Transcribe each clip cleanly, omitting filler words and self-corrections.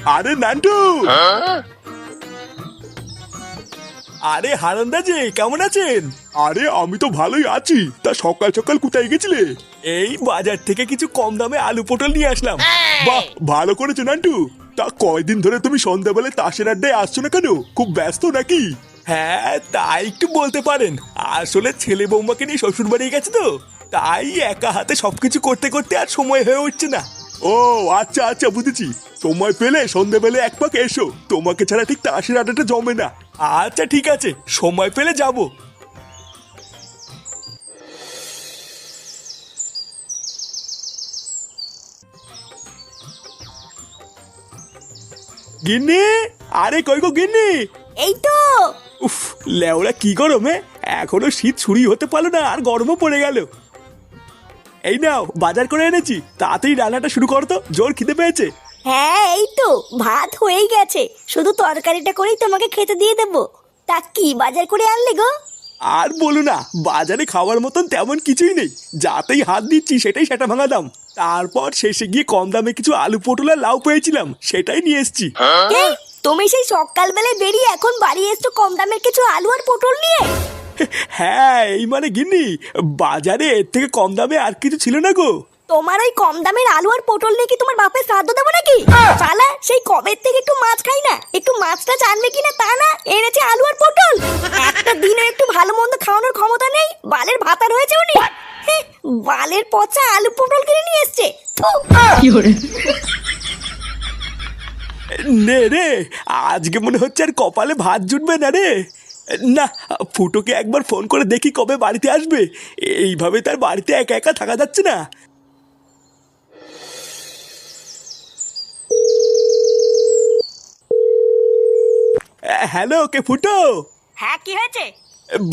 আরে নান্টু, আরে হারান্দা যে কেমন আছেন? আরে আমি তো ভালোই আছি। তা সকাল সকাল কোথায় গেছিলে? এই বাজার থেকে কিছু কম দামে আলু পটল নিয়ে আসলাম। বাহ, ভালো করেছো নান্টু। তা কয়দিন ধরে তুমি সন্ধ্যাবেলায় তাসের আড্ডায় আসছো না কেন? খুব ব্যস্ত নাকি? হ্যাঁ, তাই একটু বলতে পারেন। আসলে ছেলে বৌমাকে নিয়ে শ্বশুর বাড়ি গেছে তো, তাই একা হাতে সবকিছু করতে করতে আর সময় হয়ে উঠছে না। ও আচ্ছা আচ্ছা, বুঝেছি। সময় পেলে সন্ধ্যাবেলা এক পাক এসো, তোমাকে ছাড়া ঠিক তাসের আড্ডাটা জমে না। আচ্ছা ঠিক আছে, সময় পেলে যাব। গিন্নি, আরে কই গো গিন্নি? এই তো। উফ, লেওরা কি গরমে, এখনো শীত ছুরি হতে পারলো না আর গরমও পড়ে গেল। এই নাও বাজার করে এনেছি, তাড়াতাড়ি রান্নাটা শুরু করো তো, জোর খিদে পেয়েছে। হ্যাঁ এই তো, ভাত হয়েই গেছে, শুধু তরকারিটা করেই তোমাকে খেতে দিয়ে দেবো। তা কি বাজার করে আনলে গো? আর বলো না, বাজারে খাওয়ার মতন তেমন কিছুই নেই। যাতেই হাত দিচ্ছি সেটাই সেটা ভাঙা দাম। তারপর শেষে গিয়ে কম দামে কিছু আলু পটল আর লাউ পেয়েছিলাম, সেটাই নিয়ে এসেছি। এই, তুমি সেই সকালবেলায় বেরিয়ে এখন বাড়ি এসছো কম দামের কিছু আলু আর পটল নিয়ে? হ্যাঁ, এই মানে গিন্নি, বাজারে এর থেকে কম দামে আর কিছু ছিল না গো। তোমার ওই কম দামের আলু আর পটল নিয়ে কি তোমার বাপের শ্রাদ্ধ দেবো নাকি? শালা, সেই কবের থেকে একটু মাছ খাই না, একটু মাছটা জানবে কিনা তা না, এনেছে আলু আর পটল। একটা দিনে একটু ভালো মন্দ খাওয়ানোর ক্ষমতা নেই, বালের ভাতা রয়েছে উনি। বালের পচা আলু পটল কিনে নিয়ে এসছে। নে রে, আজকে মনে হচ্ছে আর কপালে ভাত জুটবে না রে। না, ফুটোকে একবার ফোন করে দেখি কবে বাড়িতে আসবে। এইভাবে তার বাড়িতে একা একা থাকা যাচ্ছে না। হ্যালো, কে ফুটো? হ্যাঁ, কি হয়েছে?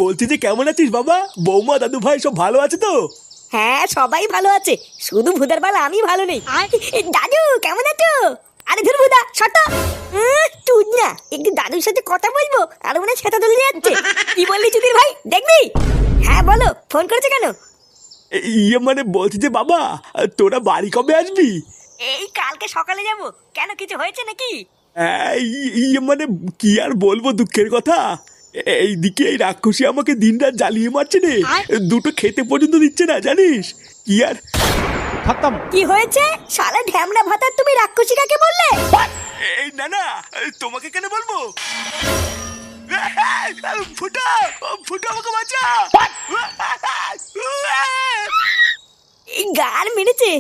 বলছি যে কেমন আছিস বাবা? বৌমা দাদু ভাই সব ভালো আছে তো? হ্যাঁ, সবাই ভালো আছে, শুধু ভুদার বাল আমি ভালো নেই। দাদু কেমন আছো? আরে ধর ভুদা, শট। তুই না একটু দাদুর সাথে কথা বলবো, আর মনে সেটা দলে যাচ্ছে। কি বললি চুদির ভাই, দেখবি? হ্যাঁ বলো, ফোন করেছে কেন? ইয়ে মানে বলছি যে বাবা, তোরা বাড়ি কবে আসবি? এই কালকে সকালে যাব। কেন, কিছু হয়েছে নাকি? ইয়ে মানে কি আর বলবো, দুঃখের কথা। এইদিকে এই রাক্ষসী আমাকে দিনরাত জ্বালিয়ে মারছে রে। দুটো খেতে পর্যন্ত দিচ্ছে না, জানিস? কি আর খতম। কি হয়েছে? শালা ঢ্যামড়া ভাতার তুমি রাক্ষসী কাকে বললে? এই না না, তোমাকে কেন বলবো? ফুটা, ফুটা আমাকে বাঁচা। এই গাল মেরেছে।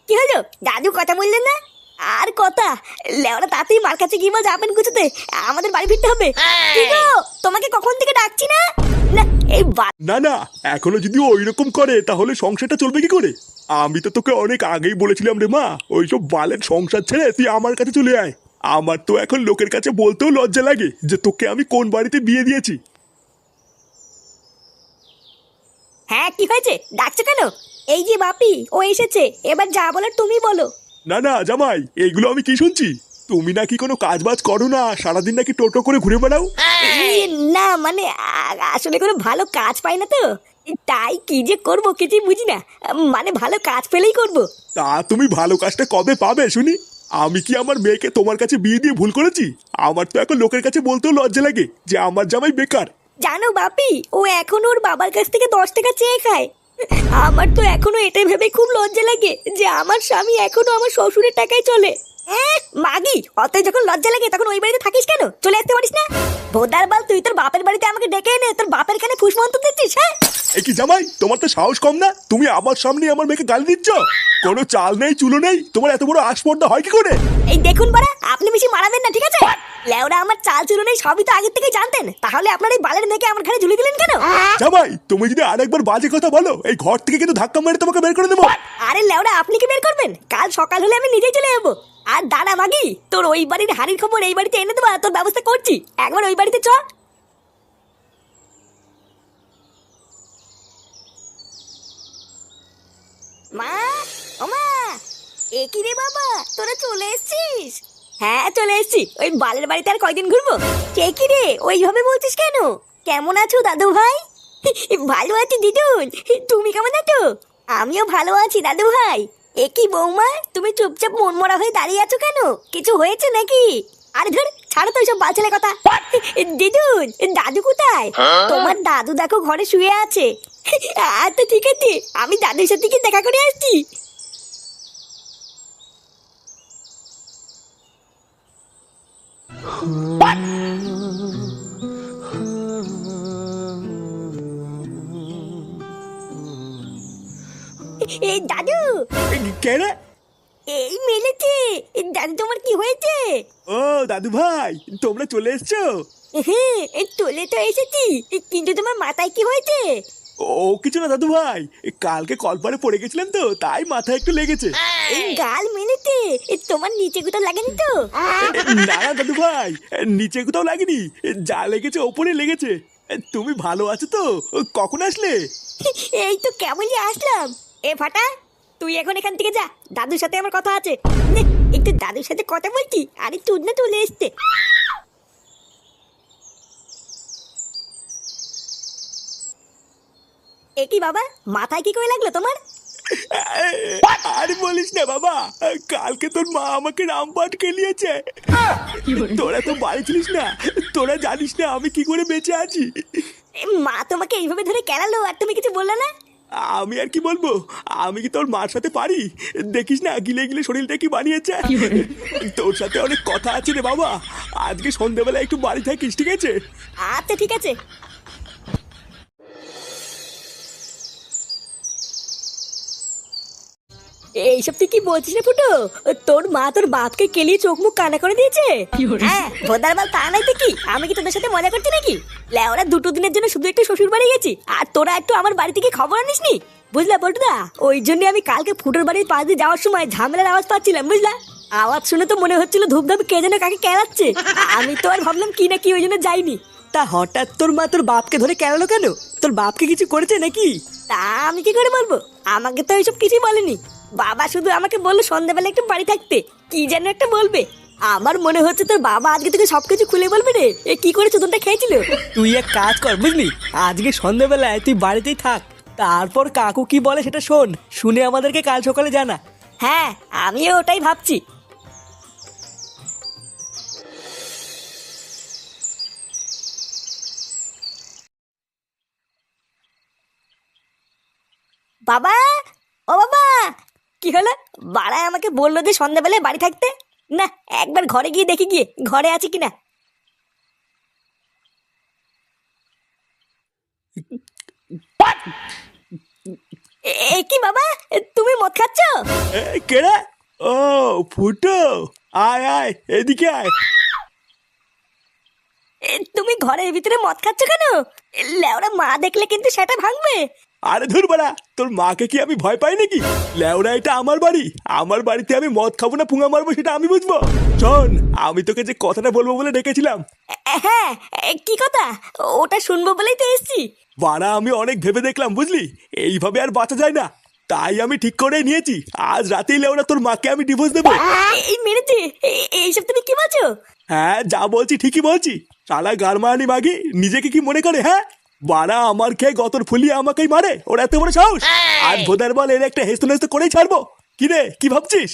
কি হলো, দাদু কথা বললেন না? আর কথা, লেওরা তাতেই মার কাছে গিয়ে যাবেন গুছোতে, আমাদের বাড়ি ফিরতে হবে। কি গো, তোমাকে কখন থেকে ডাকছি না? না এই না না, এখনো যদি ওই রকম করে তাহলে সংসারটা চলবে কি করে? আমি তো তোকে অনেক আগেই বলেছিলাম রে মা, ওইসব বালের সংসার ছেড়ে তুই আমার কাছে চলে আয়। আমার তো এখন লোকের কাছে বলতেও লজ্জা লাগে যে তোকে আমি কোন বাড়িতে বিয়ে দিয়েছি। হ্যাঁ, কি হয়েছে, ডাকছো কেন? এই যে বাপি, ও এসেছে, এবার যা বলার তুমি বলো। না না জামাই, এগুলো আমি কি শুনছি? তুমি নাকি কোনো কাজ বাজ করো না, সারাদিন নাকি টোটো করে ঘুরে বেড়াও। না মানে আসলে কোনো ভালো কাজ পাই না তো, তাই কি যে করবো কিছুই বুঝি না। মানে ভালো কাজ পেলেই করবো। তা তুমি ভালো কাজটা কবে পাবে শুনি? আমি কি আমার মেয়েকে তোমার কাছে বিয়ে দিয়ে ভুল করেছি? আমার তো এখন লোকের কাছে বলতেও লজ্জা লাগে যে আমার জামাই বেকার। জানো বাপি, ও এখন ওর বাবার কাছ থেকে 10 টাকা চেয়ে খায়। আমার তো এখনো এটা ভেবে খুব লজ্জা লাগে যে আমার স্বামী এখনো আমার শ্বশুরের টাকায় চলে। মাগি, অতই যখন লজ্জা লাগে তখন ওই বাড়িতে থাকিস কেন? চলে আসতে পারিস না? ভোদার বাল, তুই তোর বাপের বাড়িতে আমাকে ডেকে এনে তোর বাপের কানে ফুসমন্ত দিচ্ছিস? হ্যাঁ, এ কি জামাই, তোমার তো সাহস কম না? তুমি আমার সামনে আমার মেয়েকে গালি দিচ্ছ? কোনো চাল নেই চুলো নেই, তোমার এত বড় আসপর্দা হয় কি করে? এই দেখুন বাড়া, আপনি বেশি মারাবেন না, ঠিক আছে? লেওরা আমার চাল চুলো নেই সবই তো আগের থেকেই জানতেন, তাহলে আপনার এই বালের মেয়েকে আমার ঘরে ঝুলিয়ে দিলেন কেন? জামাই, তুমি যদি আরেকবার বাজে কথা বলো, এই ঘর থেকে কিন্তু ধাক্কা মেরে তোমাকে বের করে দেবো। আরে লেওরা, আপনি কি বের করবেন? কাল সকাল হলে আমি নিজেই চলে যাবো। আর দাঁড়া মাগি, তোর ওই বাড়ির হাড়ির খবর এই বাড়িতে এনে দেবো, তোর ব্যবস্থা করছি। একবার ওই বাড়িতে চ। মা, ও মা, এ কি রে বাবা, তোরা চলে এসেছিস? হ্যাঁ চলে এসেছি, ওই বালের বাড়িতে আর কয়দিন ঘুরবো। কে কি রে ওইভাবে বলছিস কেন? কেমন আছো দাদু ভাই? ভালো আছি দিদুন, তুমি কেমন আছো? আমিও ভালো আছি দাদু ভাই। একই বৌমা, তুমি চুপচাপ মনমরা হয়ে দাঁড়িয়ে আছো কেন? কিছু হয়েছে নাকি? আরে ধর, ছাড়ো তো এইসব বালছেলে কথা। দিদুন, দাদু কোথায়? তোমার দাদু দেখো ঘরে শুয়ে আছে। আচ্ছা ঠিক আছে, আমি দাদুর সাথে কি দেখা করে আসছি। এই দাদু, কেন? এই মেলেছে। দাদু তোমার কি হয়েছে? ও দাদু ভাই, তোমরা চলে এসছো? হ্যাঁ, এই চলে তো এসেছি, কিন্তু তোমার মাথায় কি হয়েছে? ও কিছু না দাদু ভাই, কালকে কলপারে পড়ে গেছিলাম তো, তাই মাথায় একটু লেগেছে। এই গাল মেলেছে, তোমার নিচে কোথাও লাগেনি তো? না না দাদু ভাই, নিচে কোথাও লাগেনি, যা লেগেছে ওপরে লেগেছে। তুমি ভালো আছো তো? কখন আসলে? এই তো কেমনই আসলাম। এ ফাটা, তুই এখন এখান থেকে যা, দাদুর সাথে আমার কথা আছে। নে, একটু দাদুর সাথে কথা বলছি, আরে তুই না চলে এসছে। এ কি বাবা, মাথায় কি করে লাগলো তোমার? আর বলিস না বাবা, কালকে তোর মা আমাকে রামপাট খেলিয়েছে। তোরা তো বাড়ি ছিলিস না, তোরা জানিস না আমি কি করে বেঁচে আছি। মা তোমাকে এইভাবে ধরে কেলালো আর তুমি কিছু বললে না? আমি আর কি বলবো, আমি কি তোর মার সাথে পারি? দেখিস না গিলে গিলে শরীরটা কি বানিয়েছে। তোর সাথে অনেক কথা আছে রে বাবা, আজকে সন্ধ্যেবেলা একটু বাড়ি থাকিস, ঠিক আছে? আচ্ছা ঠিক আছে। এইসব তুই কি বলছিস রে ফুটো? তোর মা তোর বাপকে কেলিয়ে চোখ মুখ কানা করে দিয়েছে? হ্যাঁ ভোদার বাল, তা নাই তো কি, আমি কি তোদের সাথে মজা করছি নাকি? লেওরা দুটো দিনের জন্য শুধু একটু শ্বশুর বাড়ি গেছি, আর তোরা একটু আমার বাড়ি থেকে খবর আনিসনি, বুঝলা বলটুদা? ওই জন্য আমি কালকে ফুটোর বাড়ির পাশ দিয়ে যাওয়ার সময় ঝামেলার আওয়াজ পাচ্ছিলাম, বুঝলা? আওয়াজ শুনে তো মনে হচ্ছিল ধূপধাপ কে যেন কাকে কেলাচ্ছে। আমি তো আর ভাবলাম কি না কি, ওই জন্য যাইনি। তা হঠাৎ তোর মা তোর বাপকে ধরে কেলালো কেন? তোর বাপকে কিছু করেছে নাকি? তা আমি কি করে বলবো, আমাকে তো এইসব কিছুই বলেনি। বাবা শুধু আমাকে বললো সন্ধ্যাবেলা একটু বাড়ি থাকতে, কি যেন একটা বলবে। আমার মনে হচ্ছে তোর বাবা আজকে থেকে সবকিছু খুলে বলবে রে, এ কি করে চোদনটা খেয়েছিল। তুই এক কাজ কর বুঝলি, আজকে সন্ধ্যাবেলায় তুই বাড়িতেই থাক, তারপর কাকু কি বলে সেটা শোন, শুনে আমাদেরকে কাল সকালে জানা। হ্যাঁ, আমিও ওটাই ভাবছি। বাবা, ও বাবা, কি হলো? বাড়ায় আমাকে বললো যে সন্ধ্যাবেলায় বাড়ি থাকতে। না, একবার ঘরে গিয়ে দেখি গিয়ে ঘরে আছে কিনা। এ কি বাবা, তুমি মদ খাচ্ছ? কেডা? ও ফুটো, আয় আয় এদিকে আয়। তুমি ঘরের ভিতরে মদ খাচ্ছ কেন? লেওরা মা দেখলে কিন্তু সেটা ভাঙবে। আরে ধুর বাড়া, তোর মাকে কি আমি ভয় পাই নাকি? লেওরা এটা আমার বাড়ি, আমার বাড়িতে আমি মদ খাবো না পুঙা মারবো সেটা আমি বুঝবো। শোন, আমি তোকে যে কথাটা বলবো বলে ডেকেছিলাম। হ্যাঁ, কি কথা? ওটা শুনবো বলেই তো এসছি। বাড়া আমি অনেক ভেবে দেখলাম বুঝলি, এইভাবে আর বাঁচা যায় না, তাই আমি ঠিক করে নিয়েছি আজ রাতেই লেওরা তোর মাকে আমি ডিভোর্স দেবো। এই মেরেছে, এইসব তুমি কি বলছো? হ্যাঁ যা বলছি ঠিকই বলছি। শালা গারমানি মাগি নিজেকে কি মনে করে? হ্যাঁ বাড়া আমার খেয়ে গতর ফুলিয়ে আমাকেই মারে, ওর এত বড় সাহস। আর ভোদার বল এর একটা হেস্ত নেস্ত করেই ছাড়বো। কি রে, কি ভাবছিস?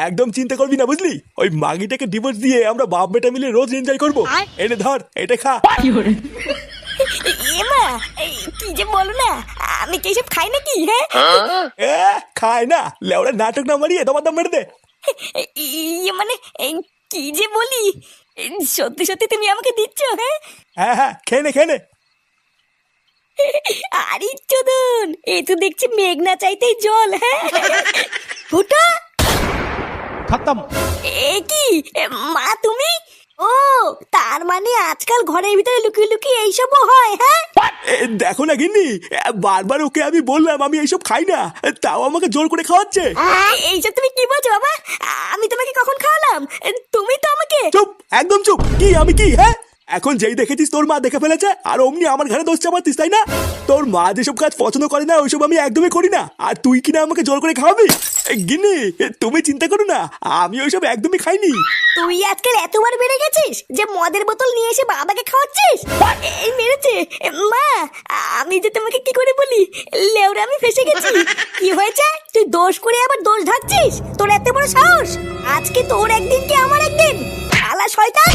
একদম চিন্তা করবি না বুঝলি, ওই মাগিটাকে ডিভোর্স দিয়ে আমরা বাপ বেটা মিলে রোজ এনজয় করবো। এনে ধর, এটা খা। এমা, কি যে বলো না, আমি কি এসব খাই নাকি? হ্যাঁ, খায় না, লেওরা নাটক না মারিয়ে তোমার দাম মেরে দে। মানে কি যে বলি, সত্যি সত্যি তুমি আমাকে দিচ্ছ? হ্যাঁ হ্যাঁ হ্যাঁ, খেয়ে নে খেয়ে নে। আরে চোদন, এ তো দেখছি মেঘ না চাইতেই জল। হ্যাঁ ফুটা খতম। এ কি, মা তুমি? ও, তার মানে আজকাল ঘরের ভিতরে লুকিয়ে লুকিয়ে এইসবও হয়? হ্যাঁ দেখো না গিন্নি, বারবার ওকে আমি বললাম আমি এইসব খাই না, তাও আমাকে জোর করে খাওয়াচ্ছে। এইসব তুমি কি বলছো বাবা? আমি তোমাকে কখন খাওয়ালাম? তুমি তো আমাকে। চুপ, একদম চুপ। কি আমি কি? হ্যাঁ এখন যেই দেখেছিস তোর মা দেখে ফেলেছে আর অমনি আমার ঘরে দোষ চাপাতিস, তাই না? তোর মা যেসব কাজ পছন্দ করে না ওইসব আমি একদমই করি না, আর তুই কিনা আমাকে জোর করে খাওয়াবি? গিন্নি তুমি চিন্তা করো না, আমি ওইসব একদমই খাইনি। তুই আজকাল এতবার বেড়ে গেছিস যে মদের বোতল নিয়ে এসে বাবাকে খাওয়াচ্ছিস। এই মেরেছে। মা, আমি যে তোমাকে কি করে বলি, লেওরা আমি ফেসে গেছি। কি হয়েছে, তুই দোষ করে আবার দোষ ঢাকছিস? তোর এত বড় সাহস! আজকে তোর একদিন কি আমার একদিন, শালা শয়তান।